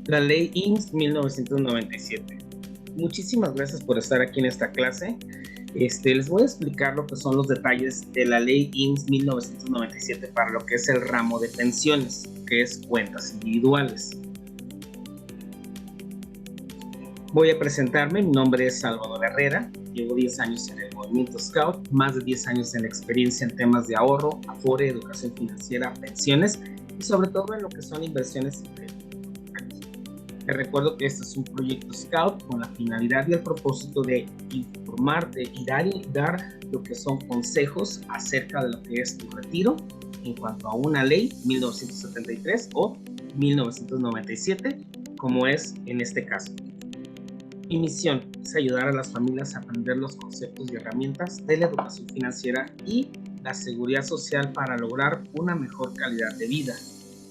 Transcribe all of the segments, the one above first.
La ley IMSS 1997. Muchísimas gracias por estar aquí en esta clase. Les voy a explicar lo que son los detalles de la ley IMSS 1997 para lo que es el ramo de pensiones, que es cuentas individuales. Voy a presentarme, mi nombre es Salvador Herrera, llevo 10 años en el movimiento Scout, más de 10 años en experiencia en temas de ahorro, afore, educación financiera, pensiones y sobre todo en lo que son inversiones y créditos. Te recuerdo que este es un proyecto Scout con la finalidad y el propósito de informarte y dar lo que son consejos acerca de lo que es tu retiro en cuanto a una ley 1973 o 1997, como es en este caso. Mi misión es ayudar a las familias a aprender los conceptos y herramientas de la educación financiera y la seguridad social para lograr una mejor calidad de vida.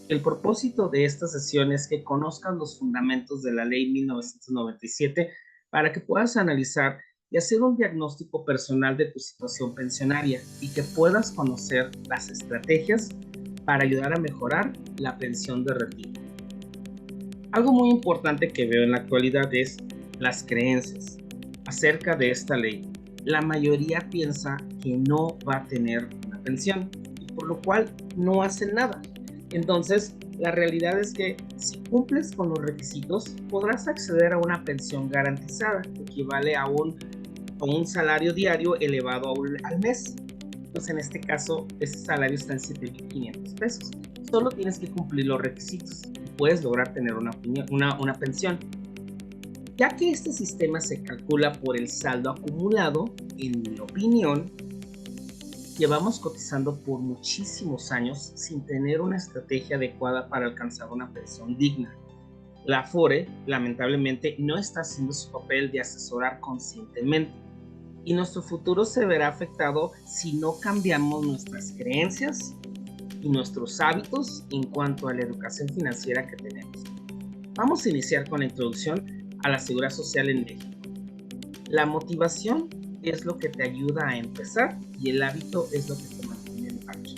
El propósito de esta sesión es que conozcas los fundamentos de la ley 1997 para que puedas analizar y hacer un diagnóstico personal de tu situación pensionaria y que puedas conocer las estrategias para ayudar a mejorar la pensión de retiro. Algo muy importante que veo en la actualidad es las creencias acerca de esta ley. La mayoría piensa que no va a tener una pensión y por lo cual no hacen nada. Entonces, la realidad es que si cumples con los requisitos, podrás acceder a una pensión garantizada, que equivale a un salario diario elevado al mes. Entonces, en este caso, ese salario está en 7,500 pesos. Solo tienes que cumplir los requisitos y puedes lograr tener una pensión. Ya que este sistema se calcula por el saldo acumulado, en mi opinión, llevamos cotizando por muchísimos años sin tener una estrategia adecuada para alcanzar una pensión digna. La Afore, lamentablemente, no está haciendo su papel de asesorar conscientemente y nuestro futuro se verá afectado si no cambiamos nuestras creencias y nuestros hábitos en cuanto a la educación financiera que tenemos. Vamos a iniciar con la introducción a la seguridad social en México. La motivación es lo que te ayuda a empezar y el hábito es lo que te mantiene aquí.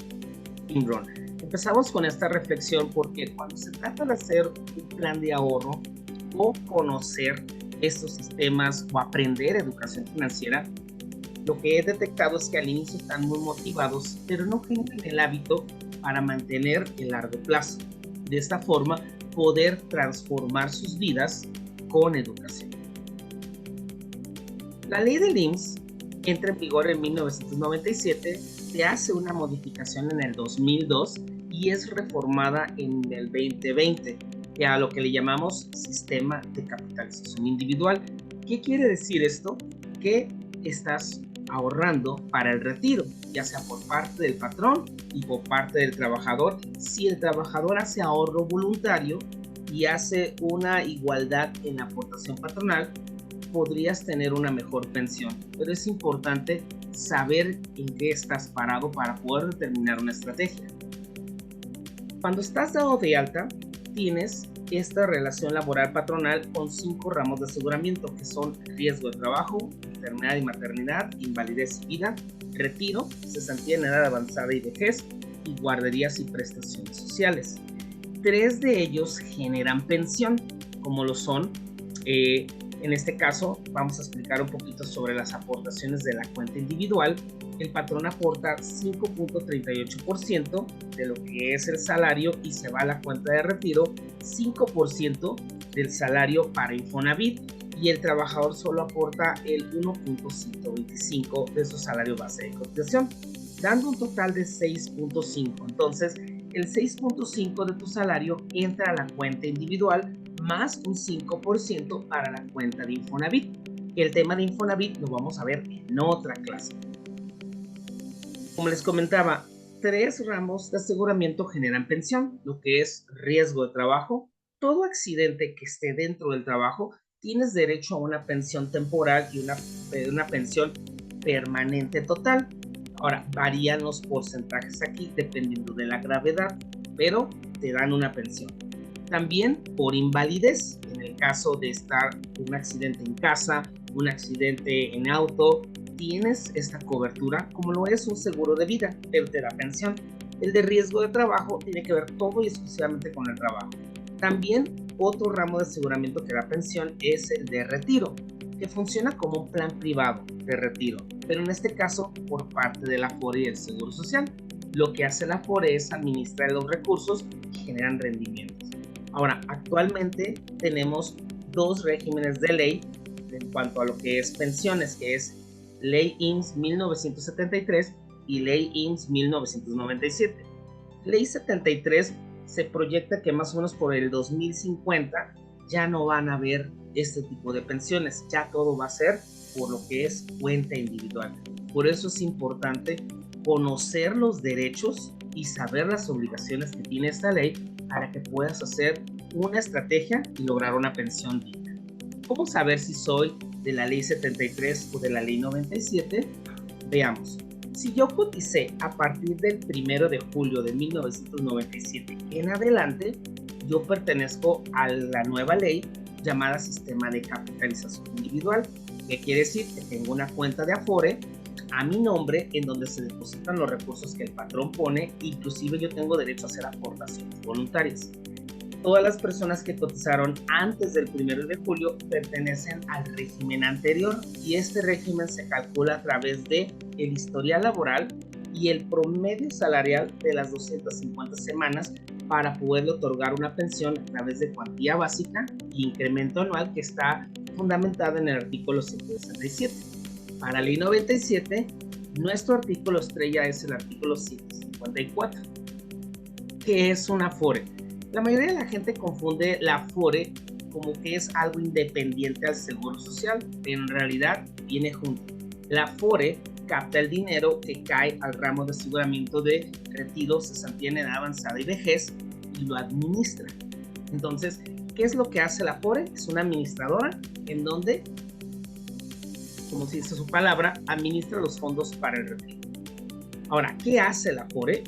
Tim Brown. Empezamos con esta reflexión porque cuando se trata de hacer un plan de ahorro o conocer estos sistemas o aprender educación financiera, lo que he detectado es que al inicio están muy motivados, pero no generan el hábito para mantener el largo plazo. De esta forma, poder transformar sus vidas con educación. La ley del IMSS entra en vigor en 1997, se hace una modificación en el 2002 y es reformada en el 2020, a lo que le llamamos sistema de capitalización individual. ¿Qué quiere decir esto? Que estás ahorrando para el retiro, ya sea por parte del patrón y por parte del trabajador. Si el trabajador hace ahorro voluntario y hace una igualdad en la aportación patronal, podrías tener una mejor pensión, pero es importante saber en qué estás parado para poder determinar una estrategia. Cuando estás dado de alta, tienes esta relación laboral patronal con 5 ramos de aseguramiento, que son riesgo de trabajo, enfermedad y maternidad, invalidez y vida, retiro, cesantía en edad avanzada y vejez, y guarderías y prestaciones sociales. 3 de ellos generan pensión, como lo son, en este caso vamos a explicar un poquito sobre las aportaciones de la cuenta individual. El patrón aporta 5.38% de lo que es el salario y se va a la cuenta de retiro 5% del salario para Infonavit y el trabajador solo aporta el 1.125 de su salario base de cotización, dando un total de 6.5. Entonces, el 6.5 de tu salario entra a la cuenta individual más un 5% para la cuenta de Infonavit. El tema de Infonavit lo vamos a ver en otra clase. Como les comentaba, 3 ramos de aseguramiento generan pensión, lo que es riesgo de trabajo. Todo accidente que esté dentro del trabajo, tienes derecho a una pensión temporal y una pensión permanente total. Ahora, varían los porcentajes aquí dependiendo de la gravedad, pero te dan una pensión. También por invalidez, en el caso de estar un accidente en casa, un accidente en auto, tienes esta cobertura como lo es un seguro de vida, pero te da pensión. El de riesgo de trabajo tiene que ver todo y exclusivamente con el trabajo. También otro ramo de aseguramiento que da pensión es el de retiro, que funciona como un plan privado de retiro, pero en este caso por parte de la Afore y el Seguro Social. Lo que hace la Afore es administrar los recursos que generan rendimientos. Ahora, actualmente tenemos dos regímenes de ley en cuanto a lo que es pensiones, que es Ley IMSS 1973 y Ley IMSS 1997. Ley 73 se proyecta que más o menos por el 2050 ya no van a haber este tipo de pensiones, ya todo va a ser por lo que es cuenta individual. Por eso es importante conocer los derechos y saber las obligaciones que tiene esta ley para que puedas hacer una estrategia y lograr una pensión digna. ¿Cómo saber si soy de la ley 73 o de la ley 97? Veamos. Si yo coticé a partir del 1 de julio de 1997 en adelante, yo pertenezco a la nueva ley llamada Sistema de Capitalización Individual, que quiere decir que tengo una cuenta de Afore a mi nombre en donde se depositan los recursos que el patrón pone, inclusive yo tengo derecho a hacer aportaciones voluntarias. Todas las personas que cotizaron antes del 1 de julio pertenecen al régimen anterior y este régimen se calcula a través de el historial laboral y el promedio salarial de las 250 semanas para poderle otorgar una pensión a través de cuantía básica e incremento anual que está fundamentada en el artículo 167. Para la ley 97, nuestro artículo estrella es el artículo 154. ¿Qué es una Afore? La mayoría de la gente confunde la Afore como que es algo independiente al Seguro Social, pero en realidad viene junto. La Afore capta el dinero que cae al ramo de aseguramiento de retiro, cesantía en edad avanzada y vejez y lo administra. Entonces, ¿qué es lo que hace la Afore? Es una administradora en donde, como se dice su palabra, administra los fondos para el retiro. Ahora, ¿qué hace la Afore?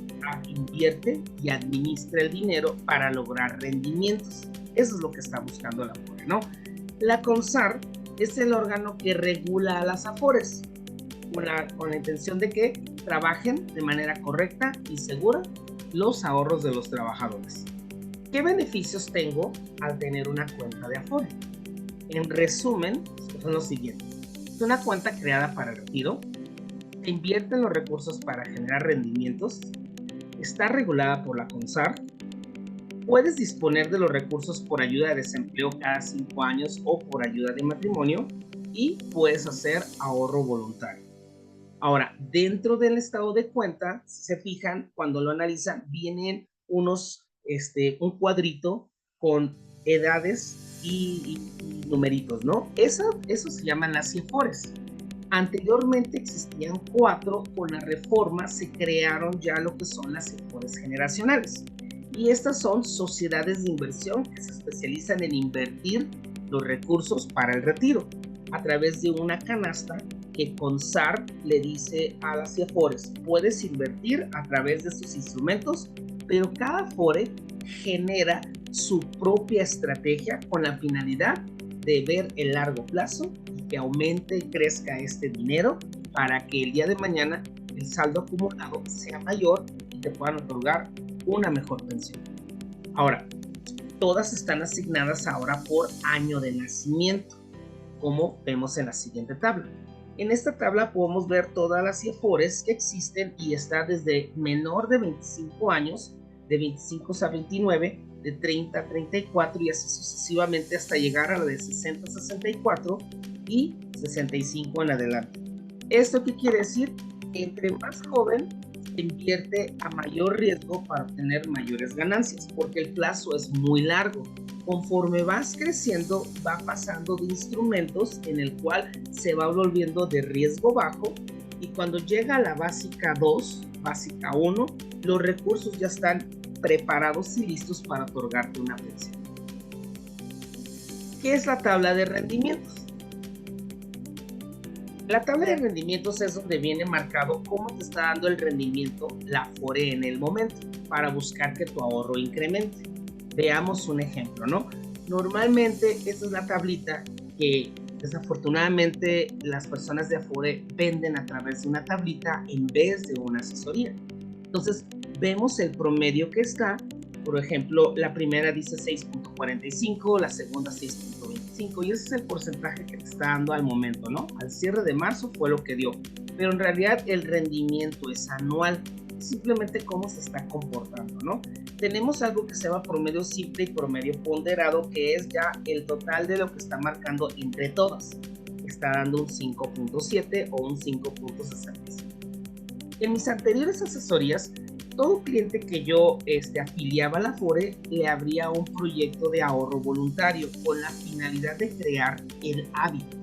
Invierte y administra el dinero para lograr rendimientos. Eso es lo que está buscando la Afore, ¿no? La CONSAR es el órgano que regula a las Afores con la intención de que trabajen de manera correcta y segura los ahorros de los trabajadores. ¿Qué beneficios tengo al tener una cuenta de Afore? En resumen, son los siguientes. Es una cuenta creada para el retiro, se invierten los recursos para generar rendimientos, está regulada por la CONSAR, puedes disponer de los recursos por ayuda de desempleo cada 5 años o por ayuda de matrimonio y puedes hacer ahorro voluntario. Ahora, dentro del estado de cuenta, si se fijan, cuando lo analizan, vienen un cuadrito con edades y numeritos, ¿no? Eso se llaman las CIFORES. Anteriormente existían 4, con la reforma se crearon ya lo que son las CIFORES generacionales. Y estas son sociedades de inversión que se especializan en invertir los recursos para el retiro a través de una canasta que CONSAR le dice a las CIFORES, puedes invertir a través de estos instrumentos, pero cada Afore genera su propia estrategia con la finalidad de ver el largo plazo y que aumente y crezca este dinero para que el día de mañana el saldo acumulado sea mayor y te puedan otorgar una mejor pensión. Ahora, todas están asignadas ahora por año de nacimiento, como vemos en la siguiente tabla. En esta tabla podemos ver todas las CIFORES que existen y está desde menor de 25 años, de 25 a 29, de 30 a 34 y así sucesivamente hasta llegar a la de 60 a 64 y 65 en adelante. ¿Esto qué quiere decir? Entre más joven se invierte a mayor riesgo para obtener mayores ganancias, porque el plazo es muy largo. Conforme vas creciendo, va pasando de instrumentos en el cual se va volviendo de riesgo bajo y cuando llega a la básica 2, básica 1, los recursos ya están preparados y listos para otorgarte una pensión. ¿Qué es la tabla de rendimientos? La tabla de rendimientos es donde viene marcado cómo te está dando el rendimiento la Afore en el momento para buscar que tu ahorro incremente. Veamos un ejemplo, ¿no? Normalmente esta es la tablita que desafortunadamente las personas de Afore venden a través de una tablita en vez de una asesoría. Entonces vemos el promedio que está Por ejemplo, la primera dice 6.45, la segunda 6.25 y ese es el porcentaje que te está dando al momento, ¿no? Al cierre de marzo fue lo que dio, pero en realidad el rendimiento es anual, simplemente cómo se está comportando, ¿no? Tenemos algo que se llama promedio simple y promedio ponderado, que es ya el total de lo que está marcando entre todas. Está dando un 5.7 o un 5.65. En mis anteriores asesorías, todo cliente que yo afiliaba a la Afore le abría un proyecto de ahorro voluntario con la finalidad de crear el hábito.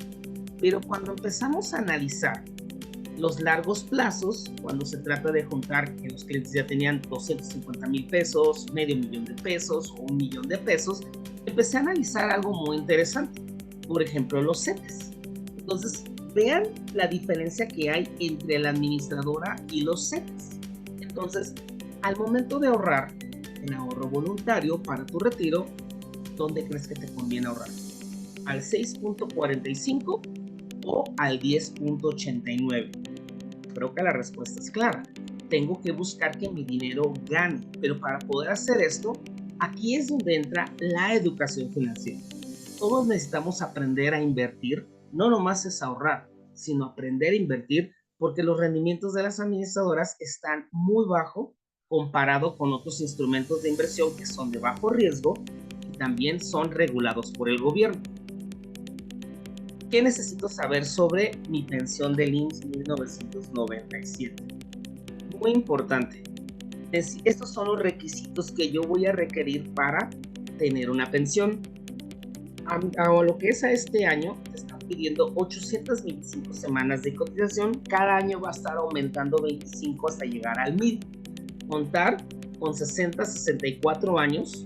Pero cuando empezamos a analizar los largos plazos, cuando se trata de juntar que los clientes ya tenían 250,000 pesos, medio millón de pesos o 1,000,000 de pesos, empecé a analizar algo muy interesante. Por ejemplo, los CETES. Entonces, vean la diferencia que hay entre la administradora y los CETES. Entonces, al momento de ahorrar en ahorro voluntario para tu retiro, ¿dónde crees que te conviene ahorrar? ¿Al 6.45 o al 10.89? Creo que la respuesta es clara. Tengo que buscar que mi dinero gane, pero para poder hacer esto, aquí es donde entra la educación financiera. Todos necesitamos aprender a invertir, no nomás es ahorrar, sino aprender a invertir porque los rendimientos de las administradoras están muy bajos comparado con otros instrumentos de inversión que son de bajo riesgo y también son regulados por el gobierno. ¿Qué necesito saber sobre mi pensión del IMSS 1997? Muy importante. Estos son los requisitos que yo voy a requerir para tener una pensión. A lo que es a este año, te están pidiendo 825 semanas de cotización. Cada año va a estar aumentando 25 hasta llegar al 1000. Contar con 60, 64 años.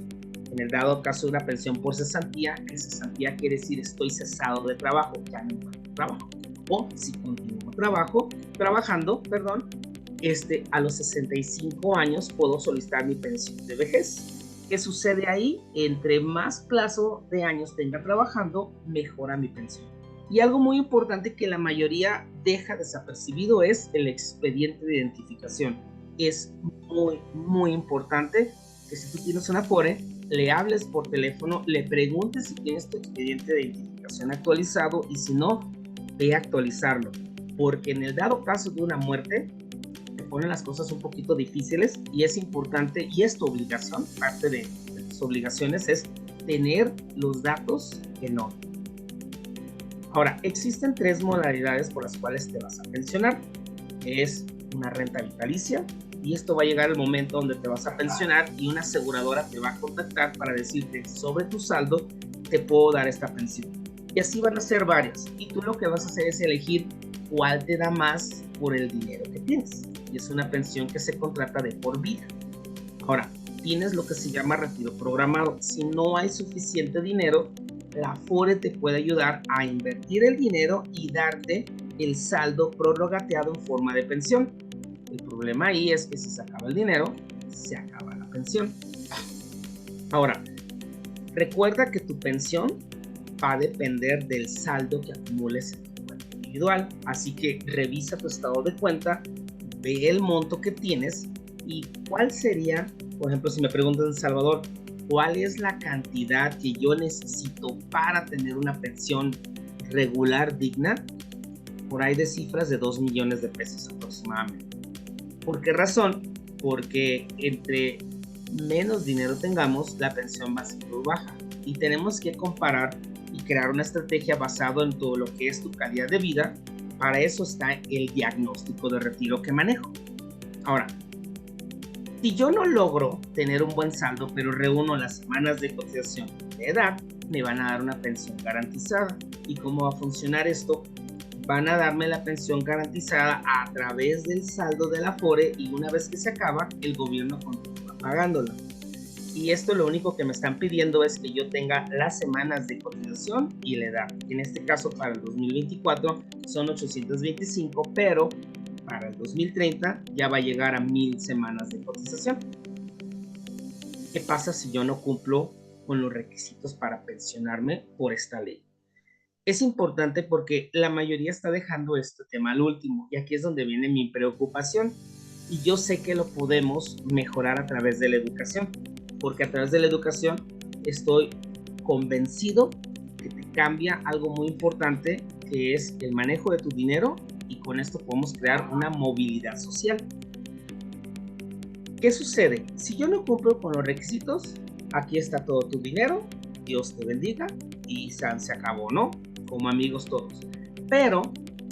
En el dado caso de una pensión por cesantía, que cesantía quiere decir estoy cesado de trabajo, ya no encuentro trabajo. O si continúo trabajando, a los 65 años puedo solicitar mi pensión de vejez. ¿Qué sucede ahí? Entre más plazo de años tenga trabajando, mejora mi pensión. Y algo muy importante que la mayoría deja desapercibido es el expediente de identificación. Es muy, muy importante que si tú tienes una Afore, le hables por teléfono, le preguntes si tienes tu expediente de identificación actualizado y si no, ve a actualizarlo. Porque en el dado caso de una muerte, te ponen las cosas un poquito difíciles y es importante, y es tu obligación, parte de tus obligaciones es tener los datos en orden. Ahora, existen 3 modalidades por las cuales te vas a pensionar. Es una renta vitalicia, y esto va a llegar el momento donde te vas a pensionar y una aseguradora te va a contactar para decirte sobre tu saldo te puedo dar esta pensión. Y así van a ser varias. Y tú lo que vas a hacer es elegir cuál te da más por el dinero que tienes. Y es una pensión que se contrata de por vida. Ahora, tienes lo que se llama retiro programado. Si no hay suficiente dinero, la Afore te puede ayudar a invertir el dinero y darte el saldo prorrogateado en forma de pensión. El problema ahí es que si se acaba el dinero, se acaba la pensión. Ahora, recuerda que tu pensión va a depender del saldo que acumules en tu cuenta individual. Así que revisa tu estado de cuenta, ve el monto que tienes y cuál sería, por ejemplo, si me preguntas en Salvador, ¿cuál es la cantidad que yo necesito para tener una pensión regular digna? Por ahí de cifras de 2 millones de pesos aproximadamente. ¿Por qué razón? Porque entre menos dinero tengamos, la pensión va a ser muy baja. Y tenemos que comparar y crear una estrategia basada en todo lo que es tu calidad de vida. Para eso está el diagnóstico de retiro que manejo. Ahora, si yo no logro tener un buen saldo, pero reúno las semanas de cotización de edad, me van a dar una pensión garantizada. ¿Y cómo va a funcionar esto? Van a darme la pensión garantizada a través del saldo de la Afore y una vez que se acaba, el gobierno continúa pagándola. Y esto lo único que me están pidiendo es que yo tenga las semanas de cotización y la edad. En este caso, para el 2024 son 825, pero para el 2030 ya va a llegar a 1000 semanas de cotización. ¿Qué pasa si yo no cumplo con los requisitos para pensionarme por esta ley? Es importante porque la mayoría está dejando este tema al último y aquí es donde viene mi preocupación y yo sé que lo podemos mejorar a través de la educación. porque a través de la educación estoy convencido que te cambia algo muy importante, que es el manejo de tu dinero, y con esto podemos crear una movilidad social. ¿Qué sucede? Si yo no cumplo con los requisitos, aquí está todo tu dinero, Dios te bendiga y se acabó, ¿no? Como amigos todos. Pero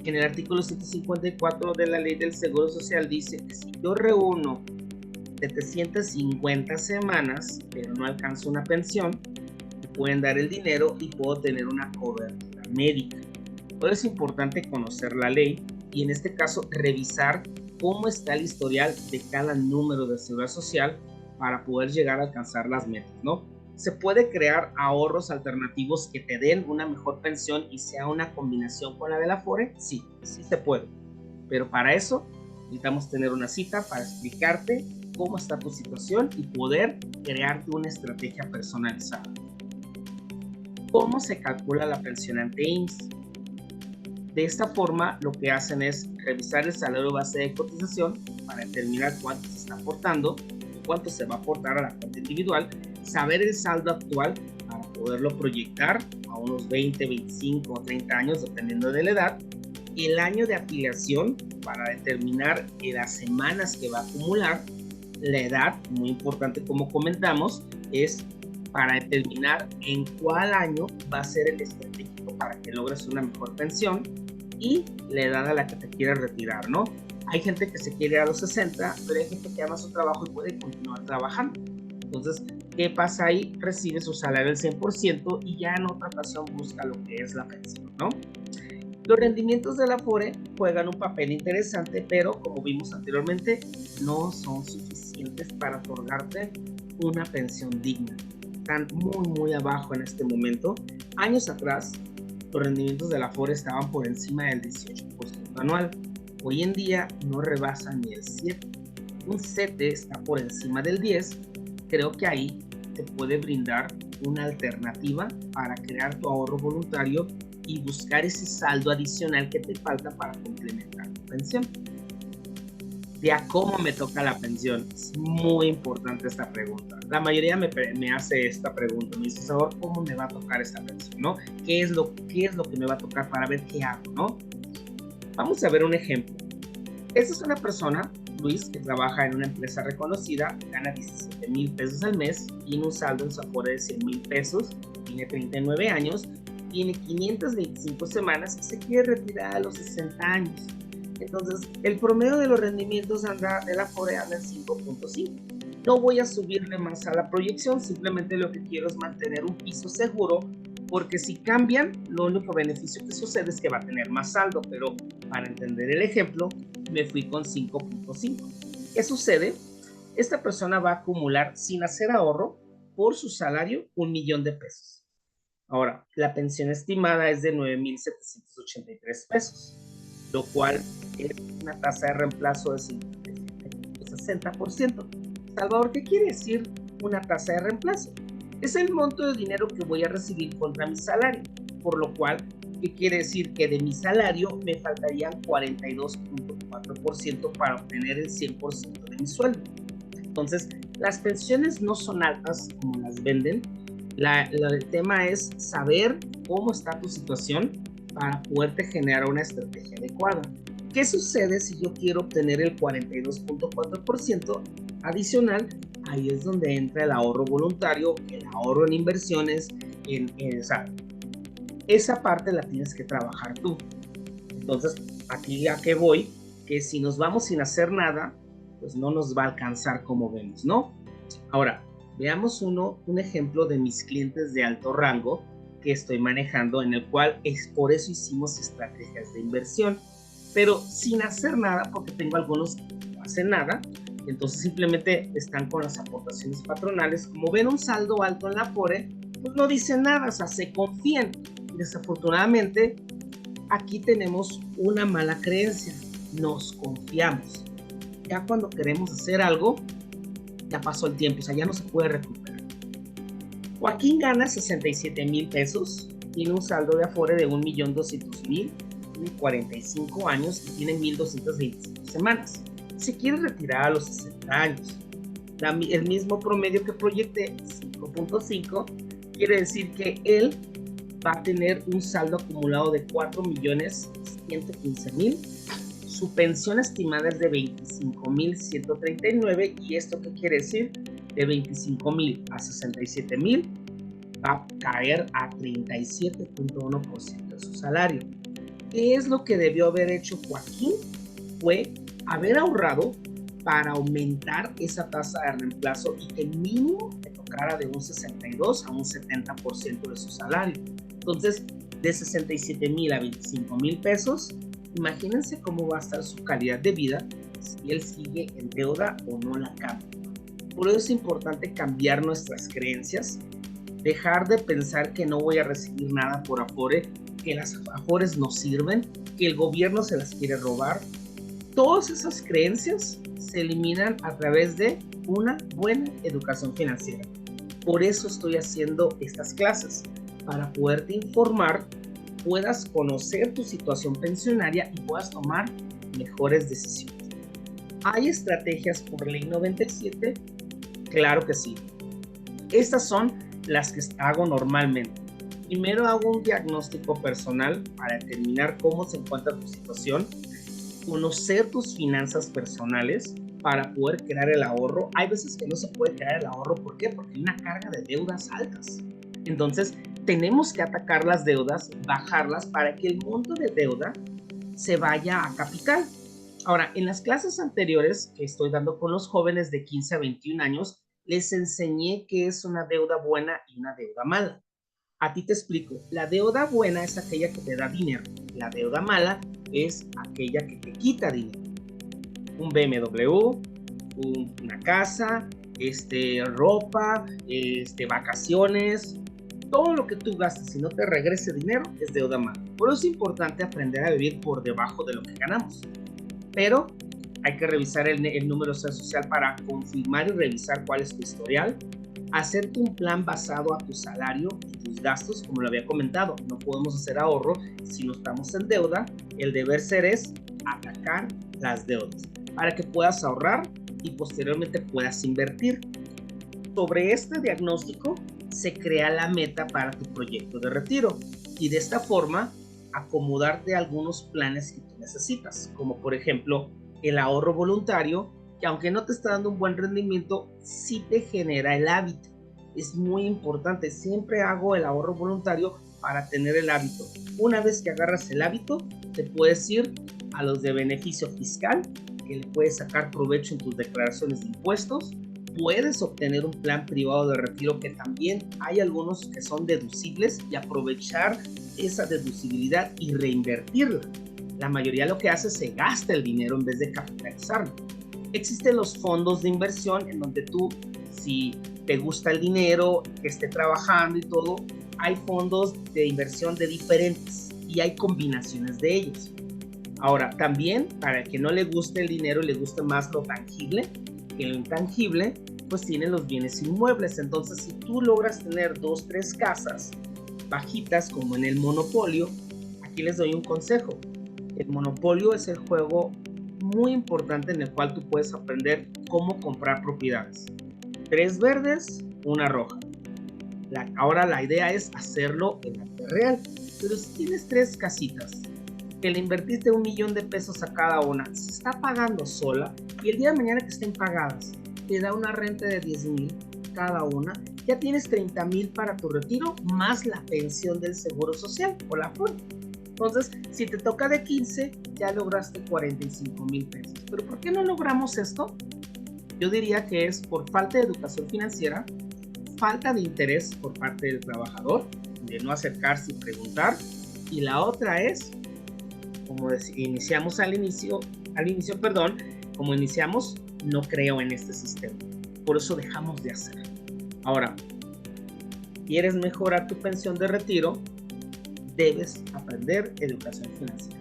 en el artículo 154 de la Ley del Seguro Social dice que si yo reúno 750 semanas, pero no alcanzo una pensión, me pueden dar el dinero y puedo tener una cobertura médica. Por eso es importante conocer la ley y en este caso revisar cómo está el historial de cada número de seguridad social para poder llegar a alcanzar las metas, ¿no? ¿Se puede crear ahorros alternativos que te den una mejor pensión y sea una combinación con la de la Afore? Sí, sí se puede. Pero para eso necesitamos tener una cita para explicarte cómo está tu situación y poder crearte una estrategia personalizada. ¿Cómo se calcula la pensión ante IMSS? De esta forma, lo que hacen es revisar el salario base de cotización para determinar cuánto se está aportando, cuánto se va a aportar a la cuenta individual, saber el saldo actual para poderlo proyectar a unos 20, 25 o 30 años, dependiendo de la edad, el año de afiliación para determinar las semanas que va a acumular, la edad, muy importante como comentamos, es para determinar en cuál año va a ser el estratégico para que logres una mejor pensión, y la edad a la que te quieres retirar, ¿no? Hay gente que se quiere a los 60, pero hay gente que ama su trabajo y puede continuar trabajando. Entonces, ¿qué pasa ahí? Recibe su salario al 100% y ya en otra ocasión busca lo que es la pensión, ¿no? Los rendimientos de la Afore juegan un papel interesante, pero como vimos anteriormente, no son suficientes para otorgarte una pensión digna. Están muy abajo en este momento. Años atrás, los rendimientos de la Afore estaban por encima del 18% anual. Hoy en día no rebasan ni el 7%. Un 7 está por encima del 10%. Creo que ahí te puede brindar una alternativa para crear tu ahorro voluntario y buscar ese saldo adicional que te falta para complementar tu pensión. De a cómo me toca la pensión. Es muy importante esta pregunta. La mayoría me hace esta pregunta. Me dice, Salvador, ¿cómo me va a tocar esta pensión? ¿No? ¿Qué es lo que me va a tocar para ver qué hago? ¿No? Vamos a ver un ejemplo. Esta es una persona, Luis, que trabaja en una empresa reconocida, gana 17,000 pesos al mes, tiene un saldo en su Afore de 100,000 pesos, tiene 39 años, tiene 525 semanas y se quiere retirar a los 60 años. Entonces, el promedio de los rendimientos de la Afore anda en 5.5. No voy a subirle más a la proyección, simplemente lo que quiero es mantener un piso seguro, porque si cambian, lo único beneficio que sucede es que va a tener más saldo, pero para entender el ejemplo, me fui con 5.5. ¿Qué sucede? Esta persona va a acumular sin hacer ahorro por su salario 1,000,000 de pesos. Ahora, la pensión estimada es de 9,783 pesos, lo cual es una tasa de reemplazo de 60%. Salvador, ¿qué quiere decir una tasa de reemplazo? Es el monto de dinero que voy a recibir contra mi salario, por lo cual, ¿qué quiere decir? Que de mi salario me faltarían 42.4% para obtener el 100% de mi sueldo. Entonces, las pensiones no son altas como las venden. El tema es saber cómo está tu situación para poderte generar una estrategia adecuada. ¿Qué sucede si yo quiero obtener el 42.4% adicional? Ahí es donde entra el ahorro voluntario, el ahorro en inversiones, o sea, esa parte la tienes que trabajar tú. Entonces, aquí a qué voy, que si nos vamos sin hacer nada, pues no nos va a alcanzar como vemos, ¿no? Ahora, veamos un ejemplo de mis clientes de alto rango que estoy manejando, en el cual por eso hicimos estrategias de inversión, pero sin hacer nada, porque tengo algunos que no hacen nada, entonces simplemente están con las aportaciones patronales. Como ven un saldo alto en la Afore, pues no dicen nada, o sea, se confían. Y desafortunadamente, aquí tenemos una mala creencia, nos confiamos. Ya cuando queremos hacer algo, ya pasó el tiempo, o sea, ya no se puede recuperar. Joaquín gana 67,000 pesos, tiene un saldo de Afore de 1,200,000, tiene 45 años y tiene 1,225 semanas. Se quiere retirar a los 60 años. el mismo promedio que proyecté, 5.5, quiere decir que él va a tener un saldo acumulado de 4.115.000. Su pensión estimada es de 25.139, y esto qué quiere decir, de 25.000 a 67.000 va a caer a 37.1% de su salario. ¿Qué es lo que debió haber hecho Joaquín? Fue haber ahorrado para aumentar esa tasa de reemplazo y que mínimo le tocara de un 62 a un 70% de su salario. Entonces, de 67.000 a 25.000 pesos, imagínense cómo va a estar su calidad de vida si él sigue en deuda o no la cambia. Por eso es importante cambiar nuestras creencias, dejar de pensar que no voy a recibir nada por Afore, que las Afores no sirven, que el gobierno se las quiere robar. Todas esas creencias se eliminan a través de una buena educación financiera. Por eso estoy haciendo estas clases, para poderte informar, puedas conocer tu situación pensionaria y puedas tomar mejores decisiones. ¿Hay estrategias por ley 97? Claro que sí. Estas son las que hago normalmente. Primero hago un diagnóstico personal para determinar cómo se encuentra tu situación, conocer tus finanzas personales para poder crear el ahorro. Hay veces que no se puede crear el ahorro. ¿Por qué? Porque hay una carga de deudas altas. Entonces, tenemos que atacar las deudas, bajarlas para que el monto de deuda se vaya a capital. Ahora, en las clases anteriores que estoy dando con los jóvenes de 15 a 21 años, les enseñé qué es una deuda buena y una deuda mala. A ti te explico. La deuda buena es aquella que te da dinero. La deuda mala es aquella que te quita dinero. Un BMW, una casa, ropa, vacaciones, todo lo que tú gastes y no te regrese dinero es deuda mala. Por eso es importante aprender a vivir por debajo de lo que ganamos. Pero hay que revisar el número social para confirmar y revisar cuál es tu historial. Hacerte un plan basado a tu salario y tus gastos, como lo había comentado. No podemos hacer ahorro si no estamos en deuda. El deber ser es atacar las deudas para que puedas ahorrar y posteriormente puedas invertir. Sobre este diagnóstico se crea la meta para tu proyecto de retiro y de esta forma acomodarte a algunos planes que tú necesitas, como por ejemplo el ahorro voluntario, que aunque no te está dando un buen rendimiento, sí te genera el hábito. Es muy importante, siempre hago el ahorro voluntario para tener el hábito. Una vez que agarras el hábito, te puedes ir a los de beneficio fiscal, que le puedes sacar provecho en tus declaraciones de impuestos. Puedes obtener un plan privado de retiro, que también hay algunos que son deducibles, y aprovechar esa deducibilidad y reinvertirla. La mayoría lo que hace es se gasta el dinero en vez de capitalizarlo. Existen los fondos de inversión en donde tú, si te gusta el dinero, que esté trabajando y todo, hay fondos de inversión de diferentes y hay combinaciones de ellos. Ahora, también para el que no le guste el dinero, le guste más lo tangible que lo intangible, pues tienen los bienes inmuebles. Entonces, si tú logras tener 2, 3 casas bajitas como en el monopolio, aquí les doy un consejo. El monopolio es el juego muy importante en el cual tú puedes aprender cómo comprar propiedades. 3 verdes, 1 roja. Ahora la idea es hacerlo en la vida real. Pero si tienes 3 casitas que le invertiste $1,000,000 a cada una, se está pagando sola, y el día de mañana que estén pagadas te da una renta de 10,000 cada una, ya tienes 30,000 para tu retiro, más la pensión del seguro social o la Afore. Entonces, si te toca de 15, ya lograste 45,000 pesos. ¿Pero por qué no logramos esto? Yo diría que es por falta de educación financiera, falta de interés por parte del trabajador, de no acercarse y preguntar, y la otra es, como iniciamos como iniciamos, no creo en este sistema. Por eso dejamos de hacer. Ahora, ¿quieres mejorar tu pensión de retiro? Debes aprender educación financiera.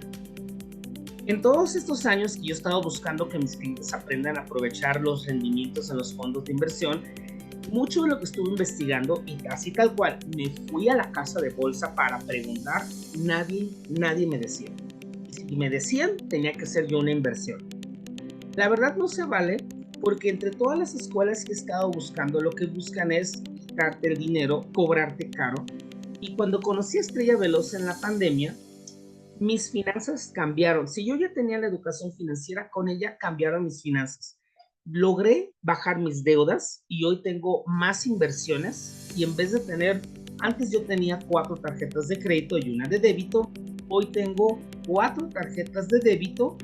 En todos estos años que yo he estado buscando que mis clientes aprendan a aprovechar los rendimientos en los fondos de inversión, mucho de lo que estuve investigando, y así tal cual, me fui a la casa de bolsa para preguntar, nadie me decía. Y si me decían, tenía que ser yo una inversión. La verdad no se vale porque entre todas las escuelas que he estado buscando, lo que buscan es quitarte el dinero, cobrarte caro. Y cuando conocí a Estrella Veloz en la pandemia, mis finanzas cambiaron. Si yo ya tenía la educación financiera, con ella cambiaron mis finanzas. Logré bajar mis deudas y hoy tengo más inversiones y en vez de tener, antes yo tenía 4 tarjetas de crédito y una de débito, hoy tengo 4 tarjetas de débito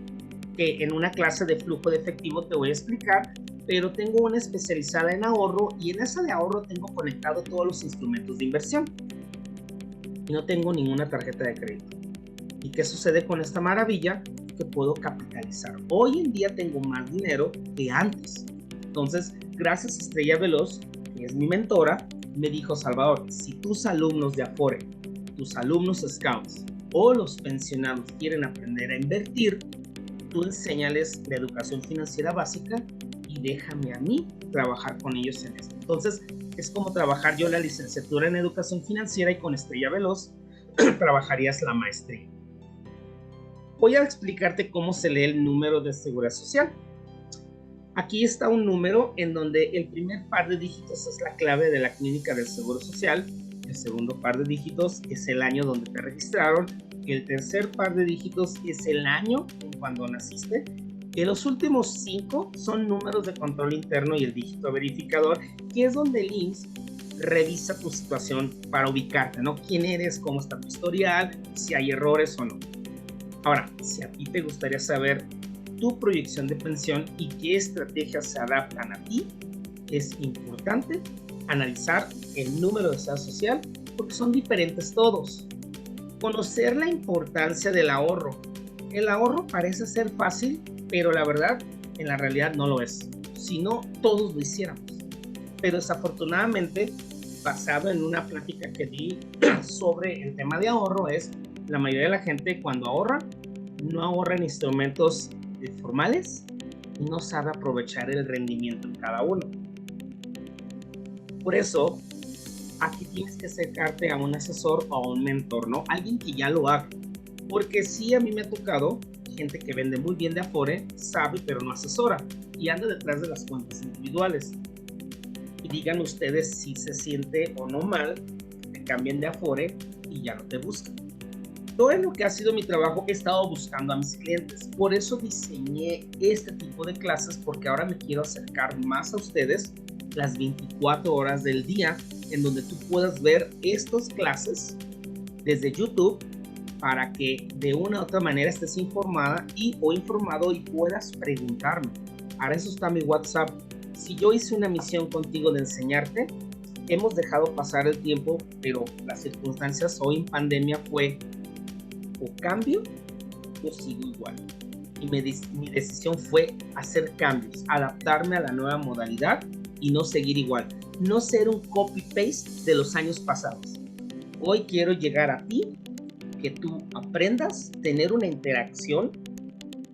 que en una clase de flujo de efectivo te voy a explicar, pero tengo una especializada en ahorro y en esa de ahorro tengo conectado todos los instrumentos de inversión y no tengo ninguna tarjeta de crédito. ¿Y qué sucede con esta maravilla? Que puedo capitalizar. Hoy en día tengo más dinero que antes. Entonces, gracias a Estrella Veloz, que es mi mentora, me dijo: Salvador, si tus alumnos de Afore, tus alumnos Scouts o los pensionados quieren aprender a invertir, tú enséñales la educación financiera básica y déjame a mí trabajar con ellos en esto. Entonces, es como trabajar yo la licenciatura en educación financiera y con Estrella Veloz trabajarías la maestría. Voy a explicarte cómo se lee el número de seguridad social. Aquí está un número en donde el primer par de dígitos es la clave de la clínica del Seguro Social, el segundo par de dígitos es el año donde te registraron, el tercer par de dígitos es el año cuando naciste, y los últimos 5 son números de control interno y el dígito verificador, que es donde el IMSS revisa tu situación para ubicarte, ¿no? ¿Quién eres? ¿Cómo está tu historial? Si hay errores o no. Ahora, si a ti te gustaría saber tu proyección de pensión y qué estrategias se adaptan a ti, es importante analizar el número de seguridad social porque son diferentes todos. Conocer la importancia del ahorro. El ahorro parece ser fácil, pero la verdad, en la realidad no lo es. Si no, todos lo hiciéramos. Pero desafortunadamente, basado en una plática que di sobre el tema de ahorro, es la mayoría de la gente cuando ahorra, no ahorra en instrumentos formales y no sabe aprovechar el rendimiento en cada uno. Por eso, aquí tienes que acercarte a un asesor o a un mentor, ¿no? Alguien que ya lo haga. Porque sí, a mí me ha tocado gente que vende muy bien de Afore, sabe pero no asesora y anda detrás de las cuentas individuales. Y digan ustedes si se siente o no mal que te cambien de Afore y ya no te buscan. Todo lo que ha sido mi trabajo he estado buscando a mis clientes. Por eso diseñé este tipo de clases, porque ahora me quiero acercar más a ustedes las 24 horas del día, en donde tú puedas ver estas clases desde YouTube para que de una u otra manera estés informada o informado y puedas preguntarme. Para eso está mi WhatsApp. Si yo hice una misión contigo de enseñarte, hemos dejado pasar el tiempo, pero las circunstancias hoy en pandemia fue o cambio o sigo igual. Y mi decisión fue hacer cambios, adaptarme a la nueva modalidad y no seguir igual. No ser un copy-paste de los años pasados. Hoy quiero llegar a ti, que tú aprendas, tener una interacción.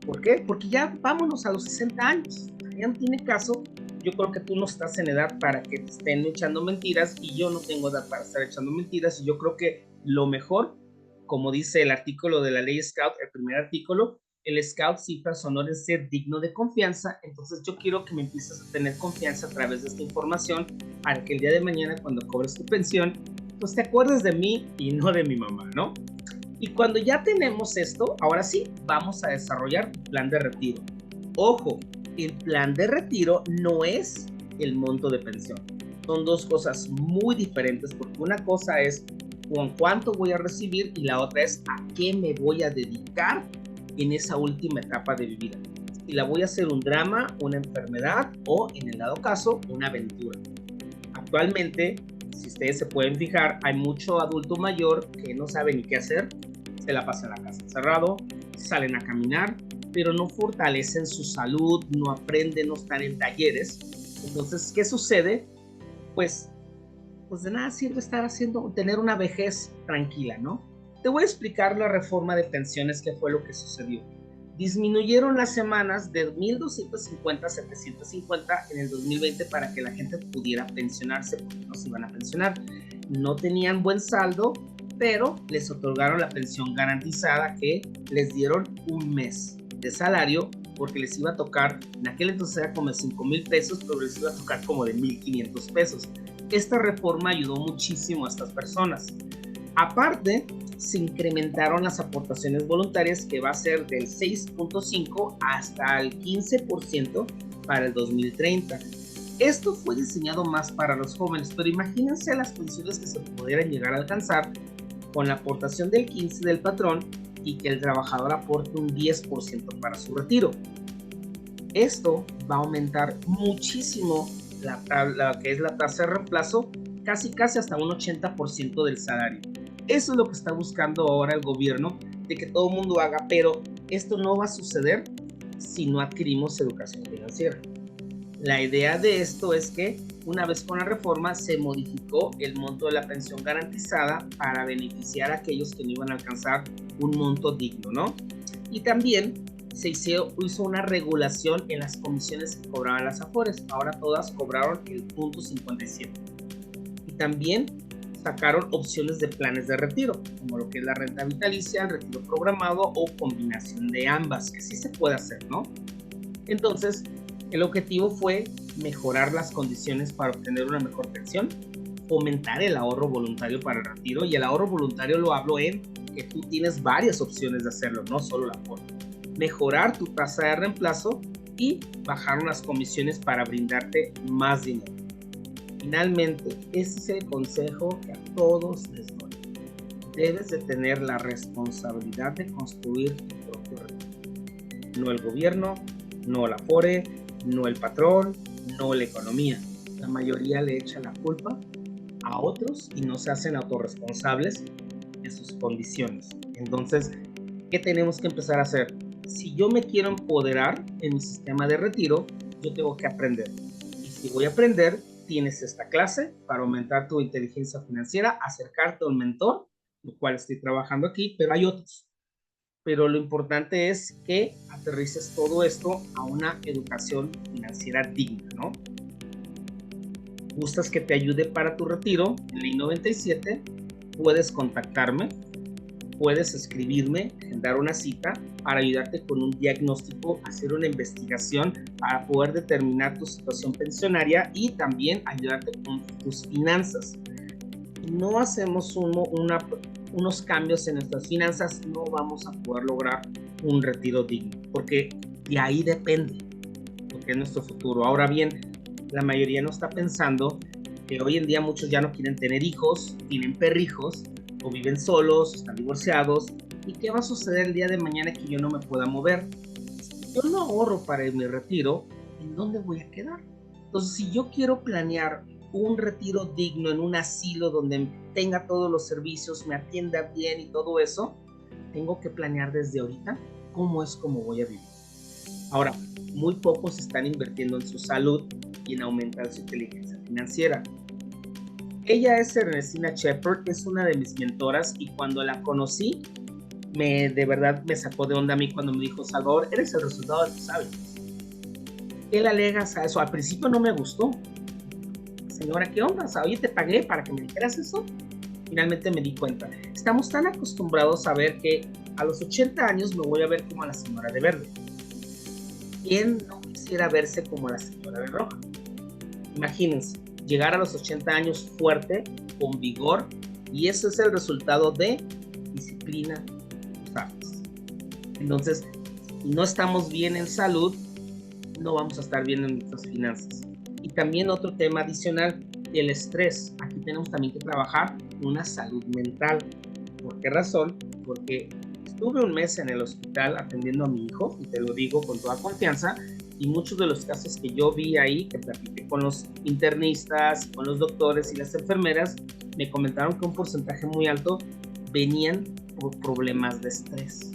¿Por qué? Porque ya vámonos a los 60 años. Ya no tiene caso. Yo creo que tú no estás en edad para que te estén echando mentiras y yo no tengo edad para estar echando mentiras. Y yo creo que lo mejor, como dice el artículo de la ley Scout, el primer artículo, el Scout cifra su honor en ser digno de confianza. Entonces yo quiero que me empieces a tener confianza a través de esta información para que el día de mañana, cuando cobres tu pensión, pues te acuerdes de mí y no de mi mamá, ¿no? Y cuando ya tenemos esto, ahora sí, vamos a desarrollar tu plan de retiro. Ojo, el plan de retiro no es el monto de pensión. Son dos cosas muy diferentes, porque una cosa es con cuánto voy a recibir y la otra es a qué me voy a dedicar en esa última etapa de mi vida. Si la voy a hacer un drama, una enfermedad o, en el dado caso, una aventura. Actualmente, si ustedes se pueden fijar, hay mucho adulto mayor que no sabe ni qué hacer, se la pasa en la casa encerrado, salen a caminar, pero no fortalecen su salud, no aprenden, no están en talleres. Entonces, ¿qué sucede? Pues de nada sirve tener una vejez tranquila, ¿no? Te voy a explicar la reforma de pensiones, que fue lo que sucedió. Disminuyeron las semanas de 1,250 a 750 en el 2020 para que la gente pudiera pensionarse, porque no se iban a pensionar. No tenían buen saldo, pero les otorgaron la pensión garantizada, que les dieron un mes de salario porque les iba a tocar, en aquel entonces era como de 5,000 pesos, pero les iba a tocar como de 1,500 pesos. Esta reforma ayudó muchísimo a estas personas. Aparte, se incrementaron las aportaciones voluntarias, que va a ser del 6.5 hasta el 15% para el 2030. Esto fue diseñado más para los jóvenes, pero imagínense las pensiones que se pudieran llegar a alcanzar con la aportación del 15% del patrón y que el trabajador aporte un 10% para su retiro. Esto va a aumentar muchísimo la que es la tasa de reemplazo, casi hasta un 80% del salario. Eso es lo que está buscando ahora el gobierno, de que todo el mundo haga, pero esto no va a suceder si no adquirimos educación financiera. La idea de esto es que una vez con la reforma se modificó el monto de la pensión garantizada para beneficiar a aquellos que no iban a alcanzar un monto digno, ¿no? Y también se hizo una regulación en las comisiones que cobraban las AFORES. Ahora todas cobraron el 0.57. Y también sacaron opciones de planes de retiro, como lo que es la renta vitalicia, el retiro programado o combinación de ambas, que sí se puede hacer, ¿no? Entonces, el objetivo fue mejorar las condiciones para obtener una mejor pensión, fomentar el ahorro voluntario para el retiro, y el ahorro voluntario lo hablo en que tú tienes varias opciones de hacerlo, no solo la AFORE. Mejorar tu tasa de reemplazo y bajar unas comisiones para brindarte más dinero. Finalmente, ese es el consejo que a todos les doy. Debes de tener la responsabilidad de construir tu propio retiro. No el gobierno, no la AFORE, no el patrón, no la economía. La mayoría le echa la culpa a otros y no se hacen autorresponsables de sus condiciones. Entonces, ¿qué tenemos que empezar a hacer? Si yo me quiero empoderar en mi sistema de retiro, yo tengo que aprender. Y si voy a aprender, tienes esta clase para aumentar tu inteligencia financiera, acercarte a un mentor, lo cual estoy trabajando aquí, pero hay otros. Pero lo importante es que aterrices todo esto a una educación financiera digna, ¿no? ¿Gustas que te ayude para tu retiro? En Ley 97 puedes contactarme, puedes escribirme, agendar una cita para ayudarte con un diagnóstico, hacer una investigación para poder determinar tu situación pensionaria y también ayudarte con tus finanzas. Si no hacemos unos cambios en nuestras finanzas, no vamos a poder lograr un retiro digno, porque de ahí depende lo que es nuestro futuro. Ahora bien, la mayoría no está pensando que hoy en día muchos ya no quieren tener hijos, tienen perrijos, o viven solos, están divorciados. ¿Y qué va a suceder el día de mañana que yo no me pueda mover? Si yo no ahorro para mi retiro, ¿en dónde voy a quedar? Entonces, si yo quiero planear un retiro digno en un asilo donde tenga todos los servicios, me atienda bien y todo eso, tengo que planear desde ahorita cómo voy a vivir. Ahora, muy pocos están invirtiendo en su salud y en aumentar su inteligencia financiera. Ella es Ernestina Shepherd, es una de mis mentoras, y cuando la conocí, de verdad me sacó de onda a mí cuando me dijo: Salvador, eres el resultado de tus hábitos. Él alega a eso. Al principio no me gustó. Señora, ¿qué onda? O sea, oye, te pagué para que me dijeras eso. Finalmente me di cuenta. Estamos tan acostumbrados a ver que a los 80 años me voy a ver como la señora de verde. ¿Quién no quisiera verse como la señora de roja? Imagínense, llegar a los 80 años fuerte, con vigor, y eso es el resultado de disciplina y hábitos. Entonces, si no estamos bien en salud, no vamos a estar bien en nuestras finanzas. Y también otro tema adicional, el estrés. Aquí tenemos también que trabajar una salud mental. ¿Por qué razón? Porque estuve un mes en el hospital atendiendo a mi hijo, y te lo digo con toda confianza, y muchos de los casos que yo vi ahí, que platiqué con los internistas, con los doctores y las enfermeras, me comentaron que un porcentaje muy alto venían por problemas de estrés,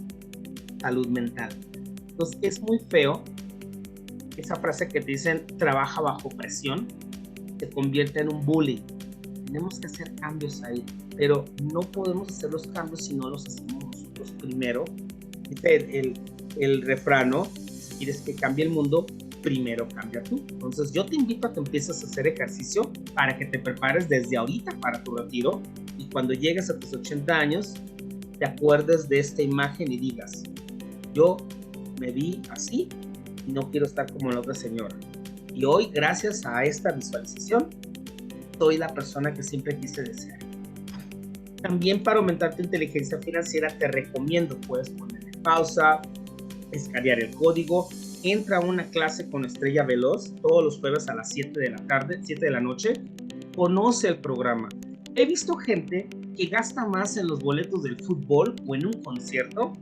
salud mental. Entonces es muy feo esa frase que te dicen: trabaja bajo presión, se convierte en un bullying. Tenemos que hacer cambios ahí, pero no podemos hacer los cambios si no los hacemos nosotros primero. Dice el refrán, ¿no? Si quieres que cambie el mundo, primero cambia tú. Entonces yo te invito a que empieces a hacer ejercicio para que te prepares desde ahorita para tu retiro, y cuando llegues a tus 80 años te acuerdes de esta imagen y digas: yo me vi así no quiero estar como la otra señora. Y hoy, gracias a esta visualización, soy la persona que siempre quise desear. También para aumentar tu inteligencia financiera te recomiendo, puedes ponerle pausa, escanear el código, entra a una clase con Estrella Veloz todos los jueves a las 7 de la tarde, 7 de la noche, conoce el programa. He visto gente que gasta más en los boletos del fútbol o en un concierto.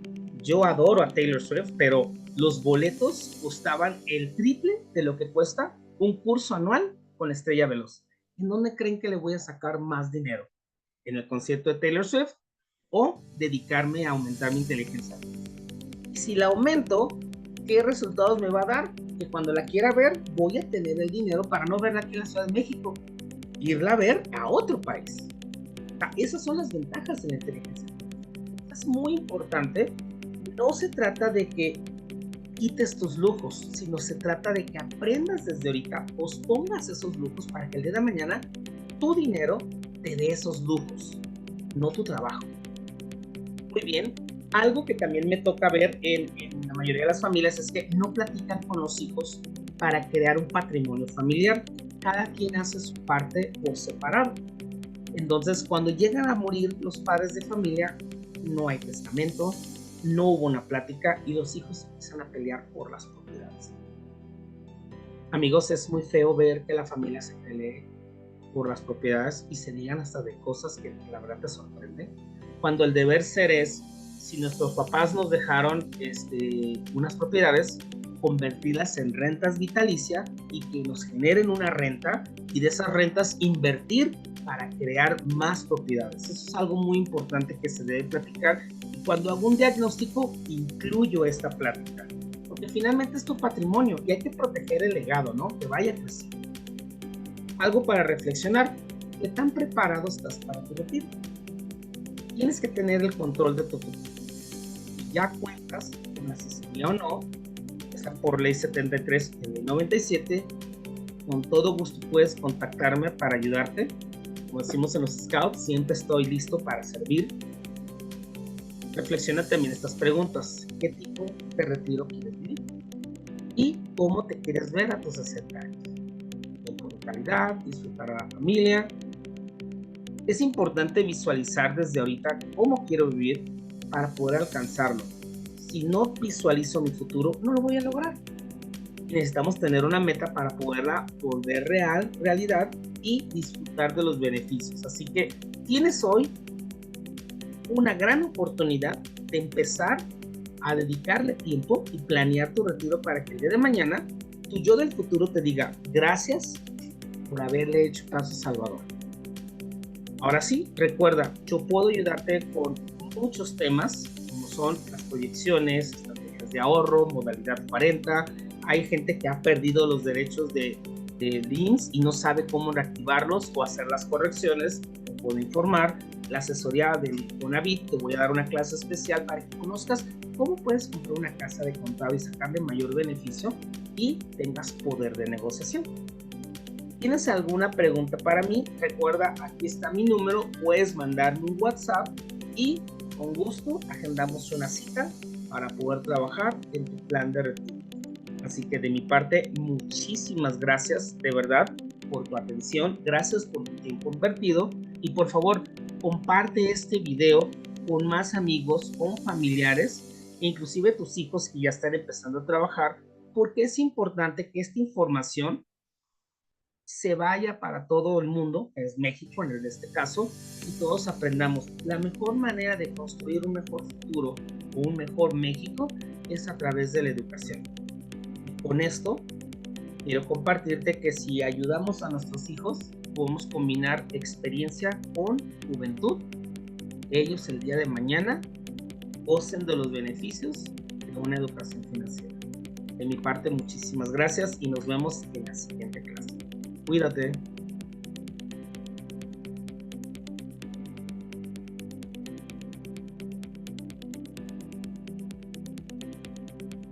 Yo adoro a Taylor Swift, pero los boletos costaban el triple de lo que cuesta un curso anual con Estrella Veloz. ¿En dónde creen que le voy a sacar más dinero? ¿En el concierto de Taylor Swift o dedicarme a aumentar mi inteligencia? Y si la aumento, ¿qué resultados me va a dar? Que cuando la quiera ver, voy a tener el dinero para no verla aquí en la Ciudad de México, irla a ver a otro país. Esas son las ventajas de la inteligencia. Es muy importante. No se trata de que quites tus lujos, sino se trata de que aprendas desde ahorita, pospongas esos lujos para que el día de mañana tu dinero te dé esos lujos, no tu trabajo. Muy bien. Algo que también me toca ver en la mayoría de las familias es que no platican con los hijos para crear un patrimonio familiar. Cada quien hace su parte por separado. Entonces, cuando llegan a morir los padres de familia, no hay testamento, no hubo una plática y los hijos empiezan a pelear por las propiedades. Amigos, es muy feo ver que la familia se pelee por las propiedades y se digan hasta de cosas que la verdad te sorprende. Cuando el deber ser es, si nuestros papás nos dejaron unas propiedades, convertirlas en rentas vitalicias y que nos generen una renta y de esas rentas invertir para crear más propiedades. Eso es algo muy importante que se debe platicar y cuando hago un diagnóstico incluyo esta plática porque finalmente es tu patrimonio y hay que proteger el legado, ¿no? Que vaya creciendo. Algo para reflexionar, ¿qué tan preparado estás para tu retiro? Tienes que tener el control de tu futuro. Si ya cuentas con asesoría o no, está por ley 73 en 97, con todo gusto puedes contactarme para ayudarte. Como decimos en los Scouts, siempre estoy listo para servir. Reflexiona también estas preguntas. ¿Qué tipo de retiro quieres vivir? ¿Y cómo te quieres ver a tus 60 años? ¿Con calidad? ¿Disfrutar a la familia? Es importante visualizar desde ahorita cómo quiero vivir para poder alcanzarlo. Si no visualizo mi futuro, no lo voy a lograr. Necesitamos tener una meta para poderla volver realidad y disfrutar de los beneficios. Así que tienes hoy una gran oportunidad de empezar a dedicarle tiempo y planear tu retiro para que el día de mañana tu yo del futuro te diga gracias por haberle hecho caso a Salvador. Ahora sí, recuerda, yo puedo ayudarte con muchos temas, como son las proyecciones, estrategias de ahorro, modalidad 40. Hay gente que ha perdido los derechos de LINS y no sabe cómo reactivarlos o hacer las correcciones. Te puedo informar. La asesoría del Infonavit, te voy a dar una clase especial para que conozcas cómo puedes comprar una casa de contado y sacarle mayor beneficio y tengas poder de negociación. ¿Tienes alguna pregunta para mí? Recuerda, aquí está mi número, puedes mandarme un WhatsApp y con gusto agendamos una cita para poder trabajar en tu plan de retiro. Así que de mi parte, muchísimas gracias de verdad por tu atención, gracias por tu tiempo invertido y por favor, comparte este video con más amigos, con familiares, inclusive tus hijos que ya están empezando a trabajar, porque es importante que esta información se vaya para todo el mundo, es México en este caso, y todos aprendamos. La mejor manera de construir un mejor futuro o un mejor México es a través de la educación. Y con esto, quiero compartirte que si ayudamos a nuestros hijos, podemos combinar experiencia con juventud. Ellos el día de mañana gocen de los beneficios de una educación financiera. De mi parte, muchísimas gracias y nos vemos en la siguiente clase. Cuídate.